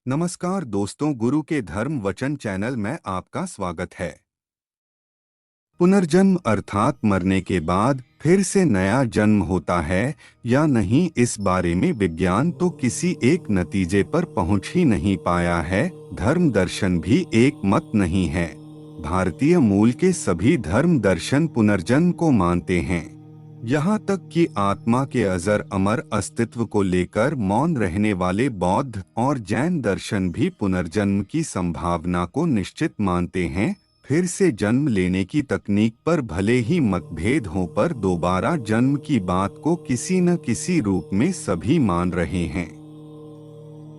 नमस्कार दोस्तों, गुरु के धर्म वचन चैनल में आपका स्वागत है। पुनर्जन्म अर्थात मरने के बाद फिर से नया जन्म होता है या नहीं, इस बारे में विज्ञान तो किसी एक नतीजे पर पहुंच ही नहीं पाया है। धर्म दर्शन भी एक मत नहीं है। भारतीय मूल के सभी धर्म दर्शन पुनर्जन्म को मानते हैं। यहाँ तक कि आत्मा के अजर अमर अस्तित्व को लेकर मौन रहने वाले बौद्ध और जैन दर्शन भी पुनर्जन्म की संभावना को निश्चित मानते हैं। फिर से जन्म लेने की तकनीक पर भले ही मतभेद हों, पर दोबारा जन्म की बात को किसी न किसी रूप में सभी मान रहे हैं।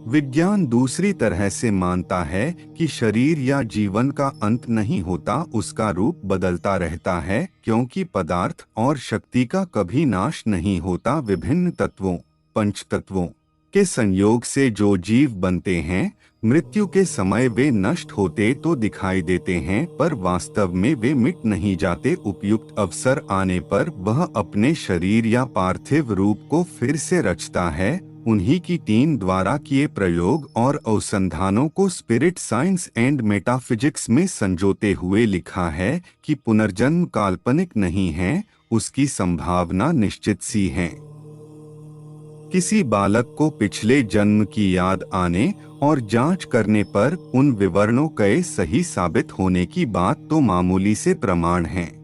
विज्ञान दूसरी तरह से मानता है कि शरीर या जीवन का अंत नहीं होता, उसका रूप बदलता रहता है, क्योंकि पदार्थ और शक्ति का कभी नाश नहीं होता। विभिन्न तत्वों, पंचतत्वों के संयोग से जो जीव बनते हैं, मृत्यु के समय वे नष्ट होते तो दिखाई देते हैं, पर वास्तव में वे मिट नहीं जाते। उपयुक्त अवसर आने पर वह अपने शरीर या पार्थिव रूप को फिर से रचता है। उन्हीं की टीम द्वारा किए प्रयोग और अनुसंधानों को स्पिरिट साइंस एंड मेटाफिजिक्स में संजोते हुए लिखा है कि पुनर्जन्म काल्पनिक नहीं है, उसकी संभावना निश्चित सी है। किसी बालक को पिछले जन्म की याद आने और जांच करने पर उन विवरणों के सही साबित होने की बात तो मामूली से प्रमाण है।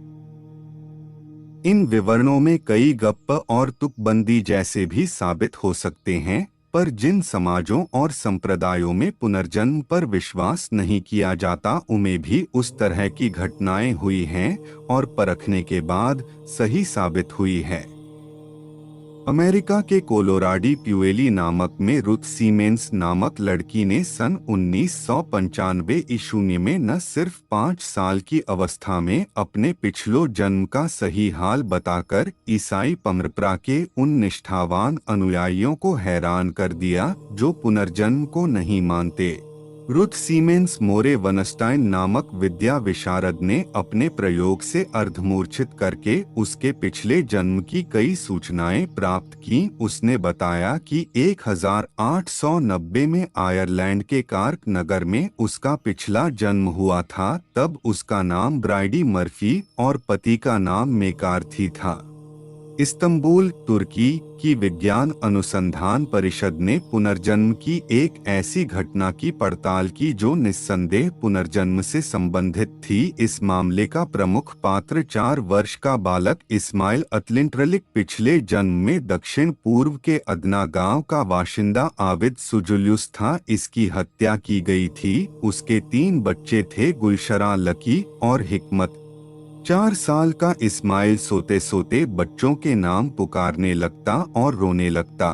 इन विवरणों में कई गप्प और तुकबंदी जैसे भी साबित हो सकते हैं, पर जिन समाजों और संप्रदायों में पुनर्जन्म पर विश्वास नहीं किया जाता, उनमें भी उस तरह की घटनाएं हुई हैं और परखने के बाद सही साबित हुई है। अमेरिका के कोलोराडो प्यूएली नामक में रुथ सीमेंस नामक लड़की ने सन 1995 ईस्वी में न सिर्फ 5 साल की अवस्था में अपने पिछलो जन्म का सही हाल बताकर ईसाई परंपरा के उन निष्ठावान अनुयायियों को हैरान कर दिया जो पुनर्जन्म को नहीं मानते। रुथ सीमेंस मोरे वनस्टाइन नामक विद्या विशारद ने अपने प्रयोग से अर्धमूर्छित करके उसके पिछले जन्म की कई सूचनाएं प्राप्त की। उसने बताया कि 1890 में आयरलैंड के कार्क नगर में उसका पिछला जन्म हुआ था। तब उसका नाम ब्राइडी मर्फी और पति का नाम मेकार्थी था। इस्तांबुल, तुर्की की विज्ञान अनुसंधान परिषद ने पुनर्जन्म की एक ऐसी घटना की पड़ताल की जो निस्संदेह पुनर्जन्म से संबंधित थी। इस मामले का प्रमुख पात्र 4 वर्ष का बालक इस्माइल अतलिंट्रलिक पिछले जन्म में दक्षिण पूर्व के अदना गांव का बाशिंदा आबिद सुजुलियुस था। इसकी हत्या की गई थी। उसके 3 बच्चे थे, गुलशरा, लकी और हिकमत। 4 साल का इस्माइल सोते सोते बच्चों के नाम पुकारने लगता और रोने लगता।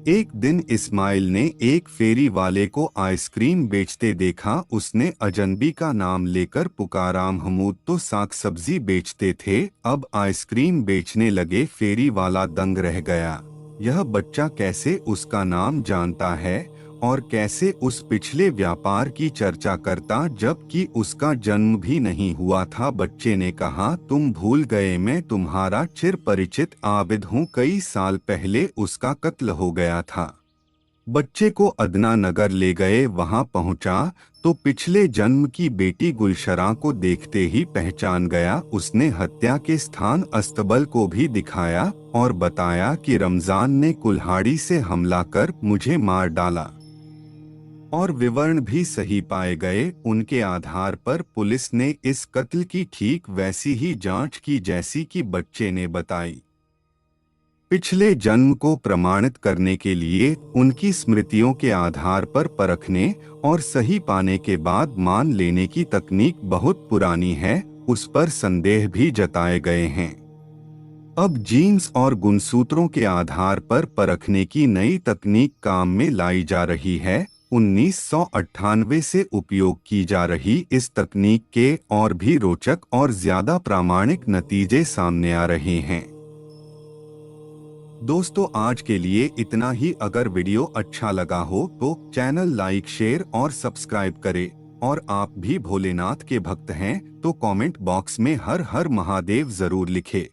एक दिन इस्माइल ने एक फेरी वाले को आइसक्रीम बेचते देखा। उसने अजनबी का नाम लेकर पुकारा। महमूद तो साग सब्जी बेचते थे, अब आइसक्रीम बेचने लगे। फेरी वाला दंग रह गया। यह बच्चा कैसे उसका नाम जानता है और कैसे उस पिछले व्यापार की चर्चा करता जबकि उसका जन्म भी नहीं हुआ था। बच्चे ने कहा, तुम भूल गए, मैं तुम्हारा चिर परिचित आबिद हूँ। कई साल पहले उसका कत्ल हो गया था। बच्चे को अदना नगर ले गए। वहां पहुंचा तो पिछले जन्म की बेटी गुलशरा को देखते ही पहचान गया। उसने हत्या के स्थान अस्तबल को भी दिखाया और बताया कि रमजान ने कुल्हाड़ी से हमला कर मुझे मार डाला। और विवरण भी सही पाए गए। उनके आधार पर पुलिस ने इस कत्ल की ठीक वैसी ही जांच की जैसी कि बच्चे ने बताई। पिछले जन्म को प्रमाणित करने के लिए उनकी स्मृतियों के आधार पर परखने और सही पाने के बाद मान लेने की तकनीक बहुत पुरानी है, उस पर संदेह भी जताए गए हैं। अब जीन्स और गुणसूत्रों के आधार पर परखने की नई तकनीक काम में लाई जा रही है। 1998 से उपयोग की जा रही इस तकनीक के और भी रोचक और ज्यादा प्रामाणिक नतीजे सामने आ रहे हैं। दोस्तों, आज के लिए इतना ही। अगर वीडियो अच्छा लगा हो तो चैनल लाइक, शेयर और सब्सक्राइब करें। और आप भी भोलेनाथ के भक्त हैं तो कमेंट बॉक्स में हर हर महादेव जरूर लिखें।